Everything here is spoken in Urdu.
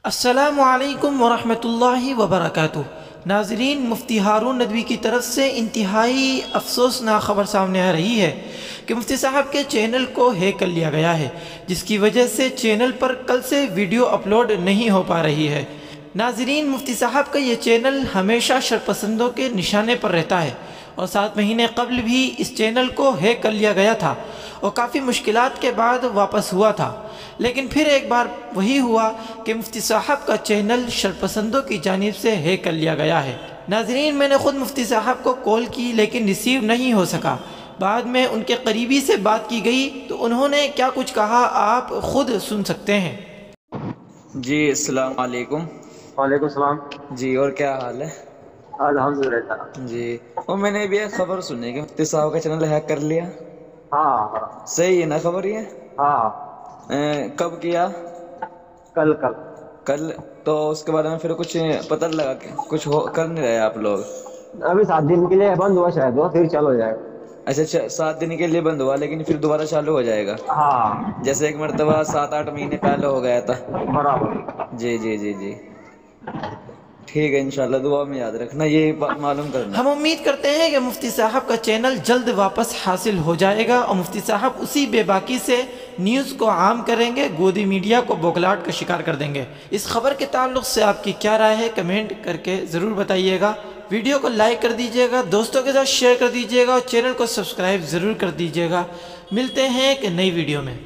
السلام علیکم ورحمۃ اللہ وبرکاتہ۔ ناظرین، مفتی ہارون ندوی کی طرف سے انتہائی افسوسناک خبر سامنے آ رہی ہے کہ مفتی صاحب کے چینل کو ہیک کر لیا گیا ہے، جس کی وجہ سے چینل پر کل سے ویڈیو اپلوڈ نہیں ہو پا رہی ہے۔ ناظرین، مفتی صاحب کا یہ چینل ہمیشہ شرپسندوں کے نشانے پر رہتا ہے اور 7 مہینے قبل بھی اس چینل کو ہیک کر لیا گیا تھا اور کافی مشکلات کے بعد واپس ہوا تھا، لیکن پھر ایک بار وہی ہوا کہ مفتی صاحب کا چینل شرپسندوں کی جانب سے ہیک کر لیا گیا ہے۔ ناظرین، میں نے خود مفتی صاحب کو کال کی لیکن ریسیو نہیں ہو سکا۔ بعد میں ان کے قریبی سے بات کی گئی تو انہوں نے کیا کچھ کہا آپ خود سن سکتے ہیں۔ جی السلام علیکم۔ وعلیکم السلام۔ جی اور کیا حال ہے؟ الحمدللہ۔ جی وہ میں نے بھی ایک خبر سنی کہ مفتی صاحب کا چینل ہیک کر لیا۔ ہاں صحیح ہے نا خبر یہ؟ ہاں، کب کیا؟ کل کل؟ تو اس کے بارے میں پھر کچھ پتہ لگا کہ کچھ کر نہیں رہے آپ لوگ؟ ابھی 7 دن کے لیے بند ہوا، شاید وہ پھر چالو ہو جائے گا۔ اچھا 7 دن کے لیے بند ہوا لیکن پھر دوبارہ چالو ہو جائے گا؟ ہاں جیسے ایک مرتبہ 7-8 مہینے پہلے ہو گیا تھا۔ برابر۔ جی جی جی جی ٹھیک ہے، انشاءاللہ دعا میں یاد رکھنا، یہ معلوم کرنا۔ ہم امید کرتے ہیں کہ مفتی صاحب کا چینل جلد واپس حاصل ہو جائے گا اور مفتی صاحب اسی بے باکی سے نیوز کو عام کریں گے، گودی میڈیا کو بوکلاٹ کا شکار کر دیں گے۔ اس خبر کے تعلق سے آپ کی کیا رائے ہے کمنٹ کر کے ضرور بتائیے گا۔ ویڈیو کو لائک کر دیجیے گا، دوستوں کے ساتھ شیئر کر دیجیے گا اور چینل کو سبسکرائب ضرور کر دیجیے گا۔ ملتے ہیں ایک نئی ویڈیو میں۔